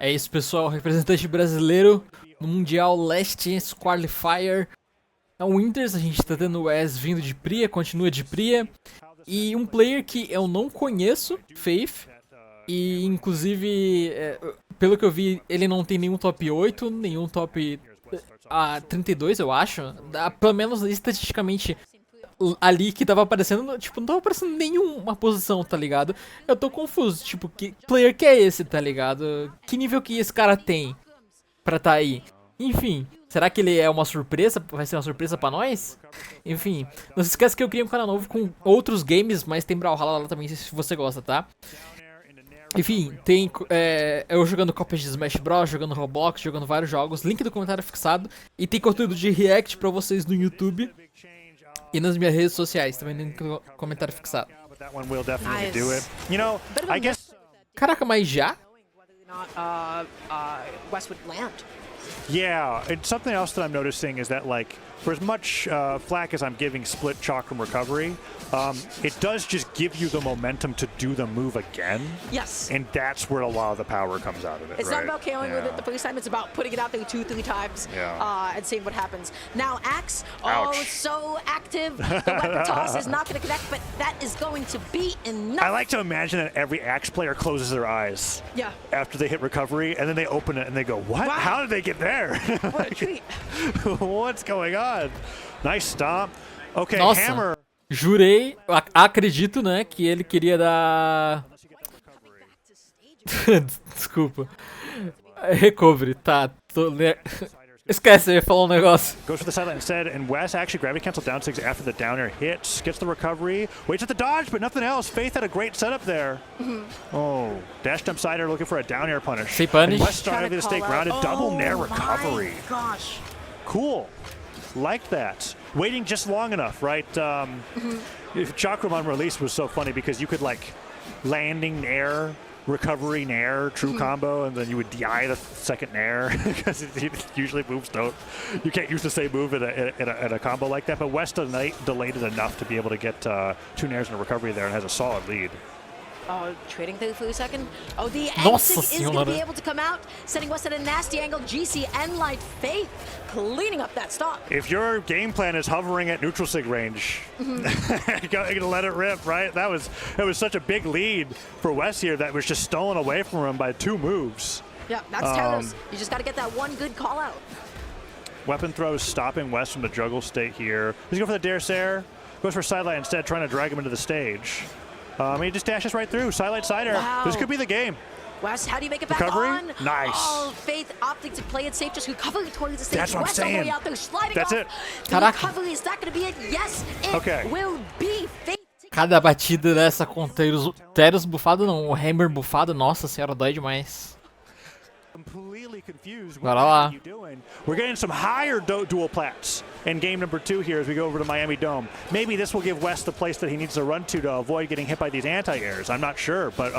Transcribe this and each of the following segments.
É isso, pessoal. Representante brasileiro no Mundial Last Chance Qualifier. É o Winters, a gente tá tendo o Wes vindo de Pria, continua de Pria. E um player que eu não conheço, Faith. E inclusive, pelo que eu vi, ele não tem nenhum top 8, nenhum top 32, eu acho. Pelo menos estatisticamente ali que tava aparecendo, tipo, não tava aparecendo nenhuma posição, tá ligado? Eu tô confuso, tipo, que player que é esse, tá ligado? Que nível que esse cara tem pra tá aí? Enfim, será que ele é uma surpresa? Vai ser uma surpresa pra nós? Enfim, não se esqueça que eu criei um canal novo com outros games, mas tem Brawlhalla lá também, se você gosta, tá? Enfim, tem eu jogando cópias de Smash Bros, jogando Roblox, jogando vários jogos, link do comentário fixado. E tem conteúdo de react pra vocês no YouTube e nas minhas redes sociais, também link no comentário fixado. Caraca, mas já? Yeah, and something else that I'm noticing is that, like, for as much flack as I'm giving Split Chakram Recovery, it does just give you the momentum to do the move again. Yes. And that's where a lot of the power comes out of it. It's right? not about KOing with it the first time, it's about putting it out there 2-3 times and seeing what happens. Now, Axe, so active. The weapon toss is not going to connect, but that is going to be enough. I like to imagine that every Axe player closes their eyes after they hit recovery, and then they open it and they go, what? Wow. How did they get there? What a treat. What's going on? Nice stomp. Okay, Nossa. Hammer. Jurei, acredito, né, que ele queria dar... Desculpa. Recovery, tá. Esquece, eu ia falar um negócio. Goes for the sideline instead, and Wes actually gravity cancel down 6 after the down air hits, gets the recovery, waits at the dodge, but nothing else. Faith had a great setup there. Oh, dash jump side air looking for a down air punish. Say punish. And Wes started to stay grounded, double nair recovery. Gosh. Cool. Like that. Waiting just long enough, right? If Chakram on release was so funny because you could, like, landing nair, recovery nair, true combo, and then you would DI the second nair because usually moves don't. You can't use the same move in a combo like that. But West delayed it enough to be able to get 2 nairs and a recovery there and has a solid lead. Oh, trading through for a second. Oh, the Nossa exit is going to be senhora. able to come out, setting West at a nasty angle. GC and Light Faith cleaning up that stop. If your game plan is hovering at neutral sig range, you're gonna let it rip, right? It was such a big lead for West here that was just stolen away from him by 2 moves. Yeah, that's Talos. You just got to get that one good call out. Weapon throws stopping West from the juggle state here. Does he go for the Dare Sair? Goes for sideline instead, trying to drag him into the stage. He just dashes right through. Sidelight side air. Wow. This could be the game. West, how do you make it back Recovery? on? Nice. Oh, Faith opting to play it safe, just recovery towards the stage. That's what I'm West all the way saying. out there, sliding That's off. it. The Caraca. recovery, is that going to be it? Yes, it Okay. will be. Faith. Cada batida dessa com o Teros bufado, não, o Hammer bufado, nossa senhora, dói demais. Completely confused. Bora What lá. are you doing? We're getting some higher dual plats in game number 2 here as we go over to Miami Dome. Maybe this will give West the place that he needs to run to avoid getting hit by these anti-airs. I'm not sure, but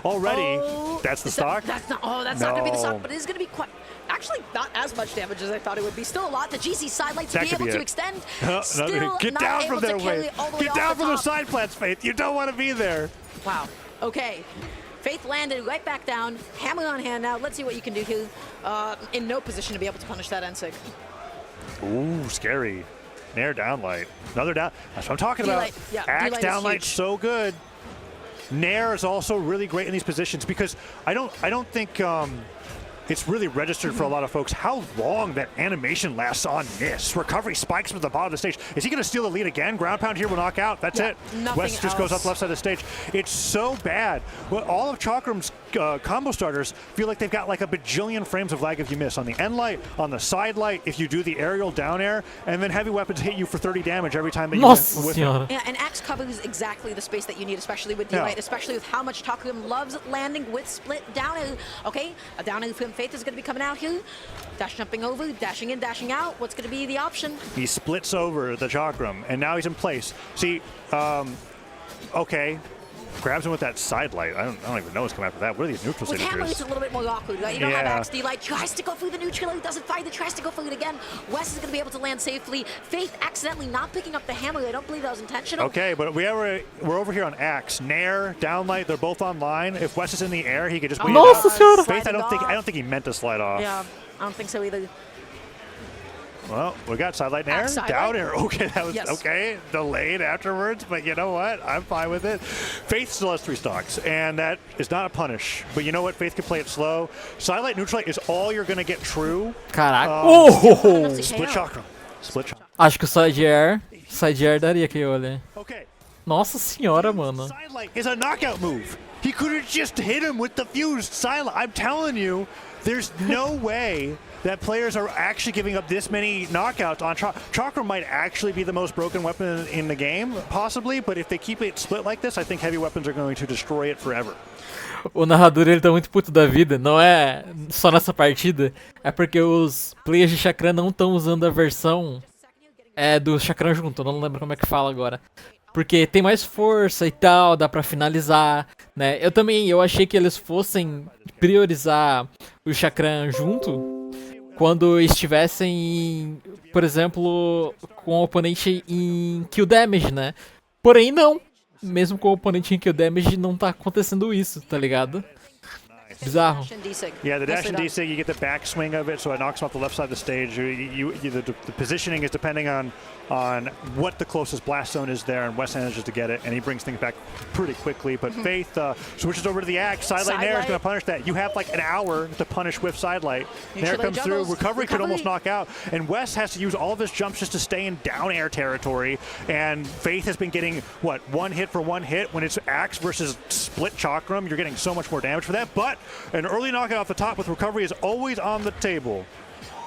already that's the stock. That's not going to be the stock, but it is going to be quite. Actually, not as much damage as I thought it would be. Still a lot. The GC sidelight to That be could able be to it. extend. No, Still get not down able from there, to carry Faith. it all the way Get off down the from those top. side plats, Faith. You don't want to be there. Wow. Okay. Faith landed right back down. Hammer on hand now. Let's see what you can do here. In no position to be able to punish that NSIG. Ooh, scary. Nair downlight. Another down. That's what I'm talking about. D-light, yeah, Axe D-light is downlight's huge. so good. Nair is also really great in these positions because I don't think it's really registered for a lot of folks how long that animation lasts on this. Recovery spikes from the bottom of the stage. Is he going to steal the lead again? Ground pound here will knock out. That's Yeah, it. nothing West just goes else. up left side of the stage. It's so bad. Well, all of Chakram's combo starters feel like they've got like a bajillion frames of lag if you miss on the end light, on the side light, if you do the aerial down air, and then heavy weapons hit you for 30 damage every time that you Nossa whiff it. senhora. Yeah, and Axe covers exactly the space that you need, especially with Yeah. D-Light, especially with how much Takurim loves landing with split down air. Okay, a down air from Faith is going to be coming out here. Dash jumping over, dashing in, dashing out. What's going to be the option? He splits over the Chakram, and now he's in place. See, okay, grabs him with that side light. I don't even know what's coming after that. What are these neutral With Hammer, it's signatures? a little bit more awkward, right? You don't Yeah. have Axe. D-Light tries to go through the neutral, he doesn't find it, tries to go through it again. Wes is going to be able to land safely. Faith accidentally not picking up the Hammer. I don't believe that was intentional. Okay, but we're over here on Axe. Nair, downlight, they're both online. If Wes is in the air, he could just wait it Nossa out. senhora! Faith, I don't Sliding think he meant to slide off. Yeah, I don't think so either. Well, we got sidelight Nair, Axe side down light. air. Okay, that was Yes. okay. Delayed afterwards, but you know what? I'm fine with it. Faith still has 3 stocks, and that is not a punish. But you know what? Faith can play it slow. Sidelight neutral light is all you're gonna get true. Caraca. Oh! Split chakra. Split chakra. Acho que o Side Air daria KO ali. Okay. Nossa senhora, mano. Sidelight is a knockout move. He could have just hit him with the fused silent. I'm telling you, there's no way that players are actually giving up this many knockouts on Chakra. Might actually be the most broken weapon in the game, possibly, but if they keep it split like this, I think heavy weapons are going to destroy it forever. O narrador ele tá muito puto da vida, não é só nessa partida, é porque os players de Chakram não estão usando a versão do Chakram junto, eu não lembro como é que fala agora. Porque tem mais força e tal, dá pra finalizar, né? Eu achei que eles fossem priorizar o Chakram junto quando estivessem, por exemplo, com o oponente em kill damage, né? Porém não, mesmo com o oponente em kill damage não tá acontecendo isso, tá ligado? Bizarro. Yeah, the dash and Nicely D-Sig, you get the backswing of it, so it knocks him off the left side of the stage. The positioning is depending on what the closest blast zone is there, and Wes manages to get it, and he brings things back pretty quickly. But Faith switches over to the Axe. Sidelight Nair is going to punish that. You have like an hour to punish with Sidelight. Nair comes through. Recovery could almost knock out, and Wes has to use all of his jumps just to stay in down air territory. And Faith has been getting, what, 1 hit for 1 hit? When it's Axe versus split Chakram, you're getting so much more damage for that. But an early knockout off the top with recovery is always on the table.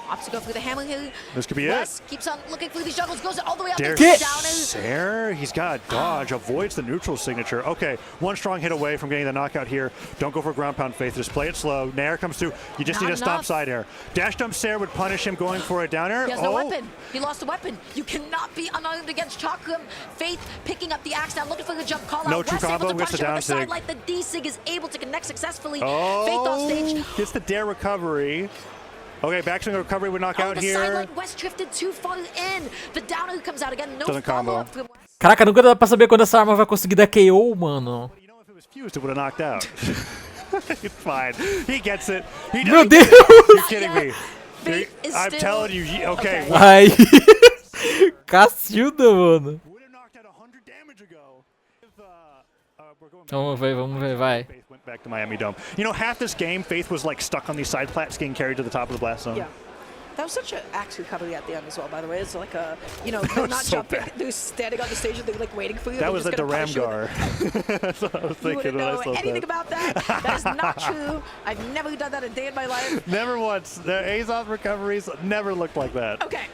Opts to go through the Hammer here. This could be Wes it. keeps on looking through these juggles, goes all the way up Dare to down. Sair, he's got a dodge, avoids the neutral signature. Okay, 1 strong hit away from getting the knockout here. Don't go for ground pound, Faith. Just play it slow. Nair comes through. You just Not need a stomp enough. side air. Dash dump Sair would punish him going for a down air. He has no weapon. He lost a weapon. You cannot be unarmed against Chakram. Faith picking up the Axe now, looking for the jump call out. No true Wes able combo, to gets the punish him down with the sig. sidelight. The D-Sig is able to connect successfully. Faith Oh, off stage. gets the dare recovery. Okay, backswing recovery would knock out the here. sidelight. Wes drifted too far in. The downer comes out again. No Doesn't combo. follow-up from Wes. Caraca, nunca dá pra saber quando essa arma vai conseguir dar KO, mano. You know, if it was fused, it would have knocked out. It's fine. He gets it. He Meu does. Deus! You're kidding me. Faith is I'm still- telling you. Okay. Okay. Ai, Cacilda, mano. Would have knocked out 100 damage ago. We're going back. Vamos ver, vai. Faith went back to Miami Dome. You know, half this game, Faith was like stuck on these side plats getting carried to the top of the blast zone. Yeah. That was such an axe recovery at the end as well, by the way. It's like a, they're was not so jumping, bad. they're standing on the stage and they're like waiting for you. That They're was just the gonna punish you. Ramgar. That's what I was You thinking wouldn't when I know saw anything that. about that. That is not true. I've never done that a day in my life. Never once. The Azoth recoveries never looked like that. Okay.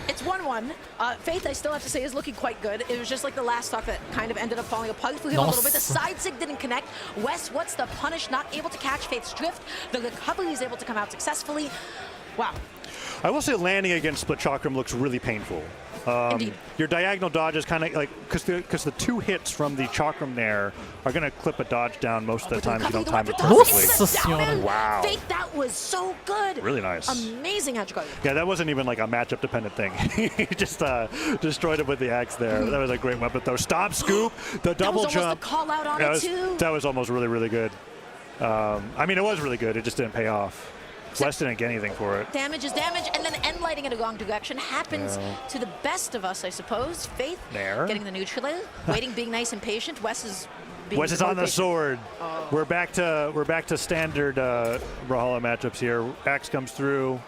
It's 1-1. Faith, I still have to say, is looking quite good. It was just like the last stock that kind of ended up falling apart for him a little bit. The side sig didn't connect. Wes, what's the punish? Not able to catch Faith's drift. The recovery is able to come out successfully. Wow. I will say landing against Split Chakram looks really painful. Indeed. Your diagonal dodge is kind of like, because the 2 hits from the Chakram there are going to clip a dodge down most of the time if you don't time it perfectly. Nossa senhora. Wow. Faith, that was so good. Really nice. Amazing edge guard. Yeah, that wasn't even like a matchup dependent thing. He just destroyed it with the axe there. That was a great weapon though. Stomp scoop, the double that was jump. almost a call out on it too. That was almost really, really good. I mean, it was really good. It just didn't pay off. Wes didn't get anything for it. Damage is damage, and then end lighting in a wrong direction happens to the best of us, I suppose. Faith There. getting the neutral, waiting, being nice and patient. Wes is being Wes is on the patient. sword. We're back to standard Brawlhalla matchups here. Axe comes through.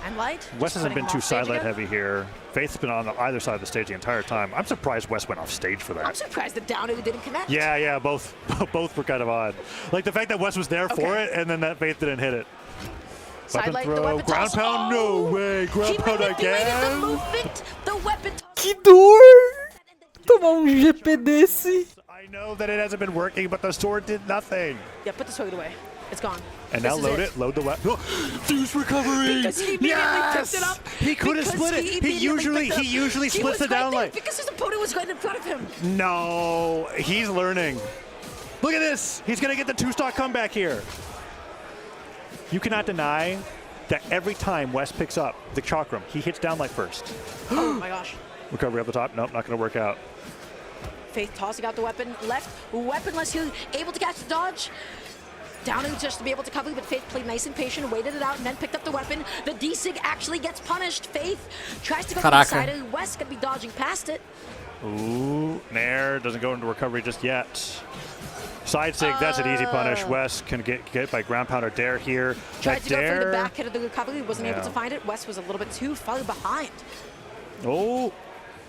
And light. Wes just hasn't putting been him too off stage sidelight again. heavy here. Faith's been on either side of the stage the entire time. I'm surprised Wes went off stage for I'm that. surprised the downer didn't connect. Yeah, both were kind of odd. Like the fact that Wes was there for Okay. it and then that Faith didn't hit it. Weapon Sidelight, throw, the weapon ground toss. pound, no Oh! way, ground He pound manipulated the again. movement. The weapon toss. Que dor! Tomar GP desse. I know that it hasn't been working, but the sword did nothing. Yeah, put the sword away. It's gone. And This now is load it. Load the weapon. Fuse recovery. Because he immediately picked it up. He could have Because split it. He usually splits the down leg. Because his opponent was right in front of him. No, he's learning. Look at this. He's gonna get the 2-stock comeback here. You cannot deny that every time West picks up the Chakram, he hits down leg first. Oh my gosh. Recovery up the top. Nope, not gonna work out. Faith tossing out the weapon. Left, weaponless. He able to catch the dodge. Downing just to be able to cover, but Faith played nice and patient, waited it out, and then picked up the weapon. The D-Sig actually gets punished. Faith tries to go to the side. West could be dodging past it. Ooh, Nair doesn't go into recovery just yet. Side Sig, that's an easy punish. West can get by ground pounder Dare here. Tried to go for the Dare. back hit of the recovery, wasn't able to find it. West was a little bit too far behind. Oh,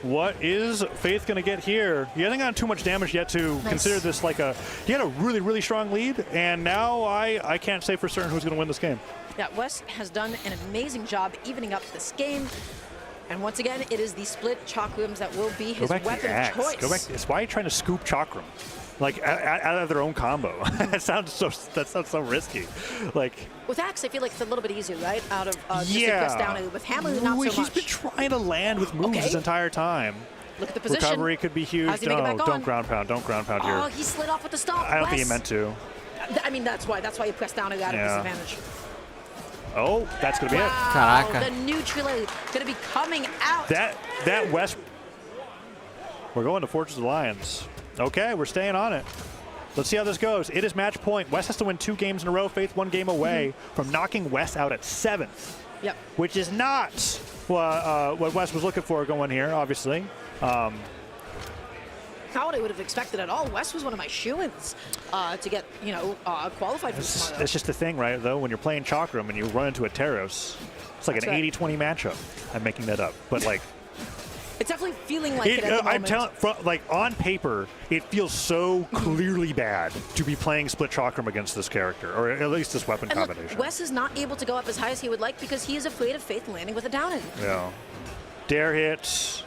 what is Faith going to get here? He hasn't gotten too much damage yet to consider this like a... He had a really, really strong lead, and now I can't say for certain who's going to win this game. Yeah, West has done an amazing job evening up this game. And once again, it is the split Chakrams that will be his weapon of choice. Go back. It's why are you trying to scoop Chakram? Like out of their own combo. That sounds so risky. Like with Axe, I feel like it's a little bit easier, right? Out of just the press down. With Hammer, not so much. He's been trying to land with moves this entire time. Look at the position. Recovery could be huge. No, don't ground pound. Don't ground pound here. Oh, he slid off with the stop. I don't think he meant to. I mean, that's why you press down and got a disadvantage. Oh, that's gonna be it. Caraca. The neutral gonna be coming out. That West. We're going to Fortress of the Lions. Okay, we're staying on it. Let's see how this goes. It is match point. West has to win 2 games in a row. Faith 1 game away from knocking West out at 7th. Yep. Which is not what West was looking for going here, obviously. Not what I would have expected at all. West was one of my shoo-ins to get, qualified for this. That's just the thing, right, though? When you're playing Chakram and you run into a Teros, it's like an 80-20 matchup. I'm making that up. But, like... It's definitely feeling like it at the I'm telling, like on paper, it feels so clearly bad to be playing split Chakram against this character, or at least this weapon combination. Look, Wes is not able to go up as high as he would like because he is afraid of Faith landing with a down in. Yeah. Dare hits.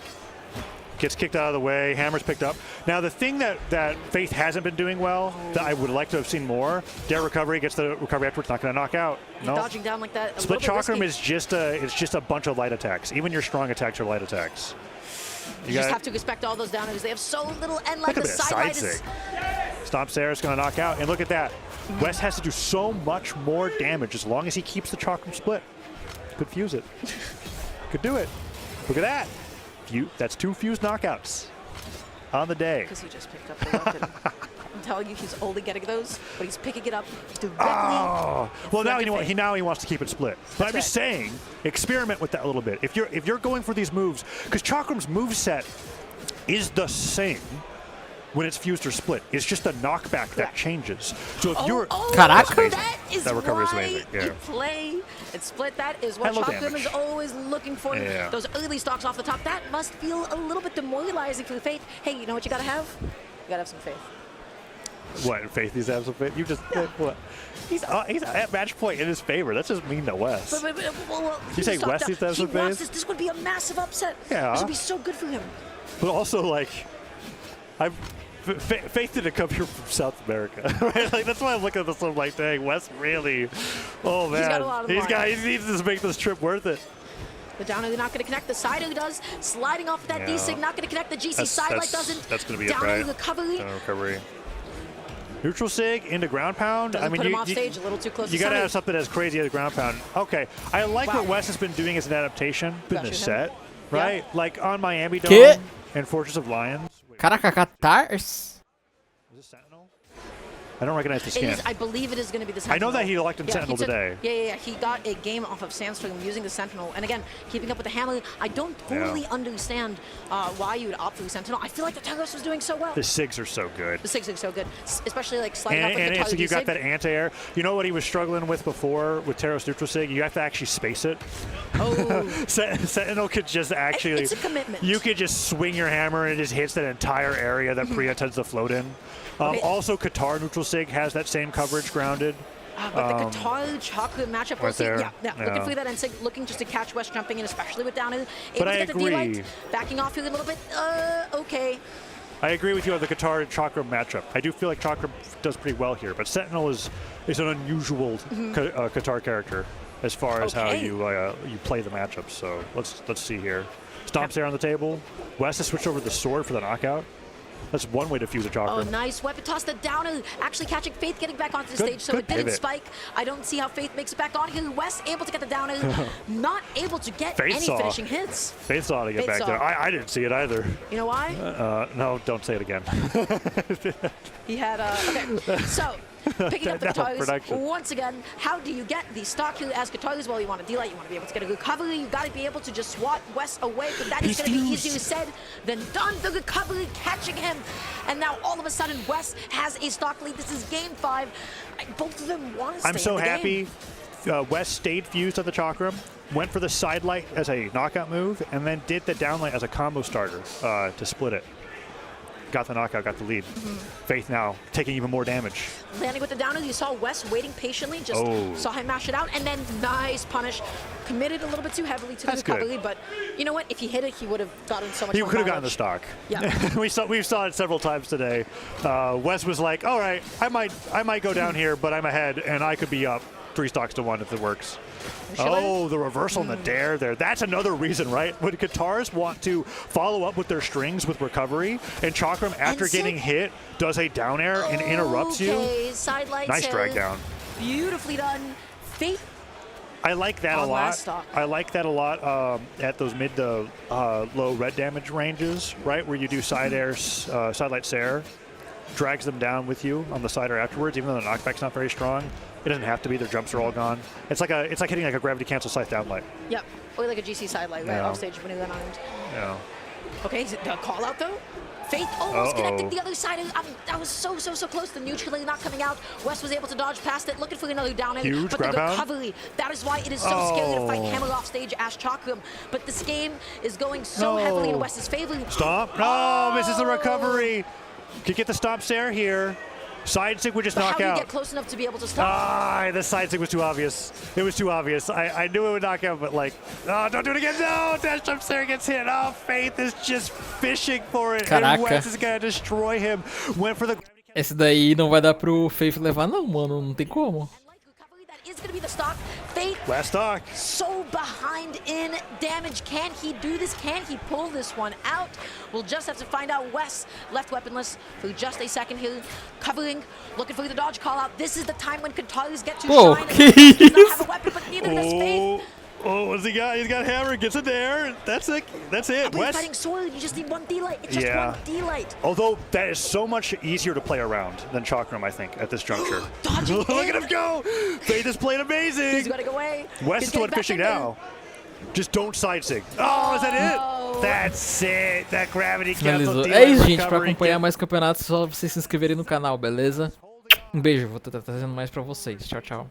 Gets kicked out of the way. Hammer's picked up. Now, the thing that Faith hasn't been doing well, that I would like to have seen more, Dare recovery, gets the recovery afterwards, not going to knock out. No. Dodging down like that. Split Chakram is just a bunch of light attacks. Even your strong attacks are light attacks. You just have to respect all those downers. They have so little end like the side is. Stomp Sarah's going to knock out. And look at that. West has to do so much more damage as long as he keeps the Chakram split. Could fuse it. Could do it. Look at that. That's 2 fused knockouts on the day. Because he just picked up the weapon. I'm telling you, he's only getting those, but he's picking it up directly. Oh, well now he wants to keep it split. But I'm just saying, experiment with that a little bit. If you're going for these moves, because Chakram's moveset is the same when it's fused or split. It's just a knockback that changes. So if you're that is that recovery is why amazing. Yeah. you play and split. That is what Chakram is always looking for. Yeah. Those early stocks off the top. That must feel a little bit demoralizing for Faith. Hey, you know what you gotta have? You gotta have some faith. What, Faith needs to have some faith? You just what? He's at match point in his favor. That's just mean to West. Well, you say West needs to have some faith? This would be a massive upset. Yeah. This would be so good for him. But also, like, Faith didn't come here from South America, right? Like that's why I'm looking at this. I'm like, dang, West really. Oh man, he's got a lot of he needs to make this trip worth it. The downer not going to connect. The side does. Sliding off that D-Sig, not going to connect. The GC side light doesn't. That's going to be downer it, right? recovery. Neutral Sig into ground pound. Doesn't I mean, put him off stage, a little too close. You got to have something as crazy as ground pound. Okay, I like what West has been doing as an adaptation in this set, right? Yeah. Like on Miami Dome and Fortress of Lions. Caraca, Catars. Is this Sentinel? I don't recognize the skin. I believe it is going to be the Sentinel. I know that he elected Sentinel today. Yeah. He got a game off of Sandstorm using the Sentinel. And again, keeping up with the Hammer. I don't totally understand why you would opt for the Sentinel. I feel like the Teros was doing so well. The Sigs are so good. The Sigs are so good. Especially like sliding off like the Sig. You got that anti-air. You know what he was struggling with before with Teros Neutral Sig? You have to actually space it. Oh. Sentinel could just actually... It's a commitment. You could just swing your hammer and it just hits that entire area that Priya tends to float in. Also, Qatar Neutral Sig has that same coverage grounded. But the Qatar Chakram matchup, we'll see. Yeah. Looking for that, and Sig looking just to catch West jumping in, especially with down. Able to get the D-Light. Backing off here a little bit. Okay. I agree with you on the Katar and Chakram matchup. I do feel like Chakram does pretty well here, but Sentinel is an unusual Katar character as far as how you play the matchup. So let's see here. Stomps there on the table. West has switched over the sword for the knockout. That's one way to fuse a Chakram. Oh, nice weapon toss the downer. Actually catching Faith getting back onto the stage, so it didn't spike. I don't see how Faith makes it back on here. West able to get the downer, not able to get any finishing hits. Faith saw to get back there. I didn't see it either. You know why? No, don't say it again. He had okay. So picking up the guitars once again. How do you get the stock kill as guitars? Well, you want to D-Light, you want to be able to get a recovery. You got to be able to just swat West away, but that is going to be easier said than done. The recovery catching him, and now all of a sudden West has a stock lead. This is game 5. Both of them want to stay I'm so in the happy. game. West stayed fused on the Chakram, went for the side light as a knockout move, and then did the down light as a combo starter to split it. Got the knockout, got the lead. Faith now taking even more damage. Landing with the downer, you saw West waiting patiently, just saw him mash it out, and then nice punish. Committed a little bit too heavily to the recovery, but you know what? If he hit it, he would have gotten so much more He could have gotten the stock. Yeah. we saw it several times today. West was like, all right, I might go down here, but I'm ahead, and I could be up 3 stocks to 1 if it works. Oh, the reversal and the dare there. That's another reason, right? When guitars want to follow up with their strings with recovery, and Chakram, after getting hit, does a down air and interrupts you. Side lights. Nice drag down. Beautifully done. Faith. I like that a lot. I like that a lot at those mid to low red damage ranges, right? Where you do side airs, side light Sair, drags them down with you on the side air afterwards, even though the knockback's not very strong. It doesn't have to be. Their jumps are all gone. It's like hitting like a gravity cancel scythe down light. Yep. Or like a GC side light, right? Off stage when you land. Yeah. Okay, is it the call out though? Faith almost connecting the other side. That was so close. The neutral not coming out. West was able to dodge past it, looking for another down air. Huge but the recovery, that is why it is so scary to fight Hammer off stage as Chakram. But this game is going so heavily in West's favor. Stop. No, misses the recovery. Could get the stop Sair here. Side sig would just knock out. How do you get close enough to be able to stop? The side sig was too obvious. It was too obvious. I knew it would knock out, but like, don't do it again. No, dash jump Sair gets hit. Oh, Faith is just fishing for it. Caraca. And West is gonna destroy him. Went for the. Esse daí não vai dar pro Faith levar não, mano. Não tem como. Is going to be the stock. Faith last stock. So behind in damage. Can he do this? Can he pull this one out? We'll just have to find out. West left weaponless for just a second here. Covering, looking for the dodge call out. This is the time when Kataris get to shine. He does not have a weapon, but neither does Faith. Oh, what's he got? He's got hammer. Gets it there. That's it. That's it. West fighting sword. You just need one D-light. It's just one D-light. Although that is so much easier to play around than Chakram, I think, at this juncture. Dodging Look at him go. Faith is playing amazing. He's got to go away. West is the one fishing now. Just don't side sig. Oh, is that it? That's it. That gravity cancel. É isso, gente. Pra acompanhar mais campeonatos, só vocês se inscreverem no canal, beleza? Um beijo. Vou estar trazendo mais pra vocês. Tchau, tchau.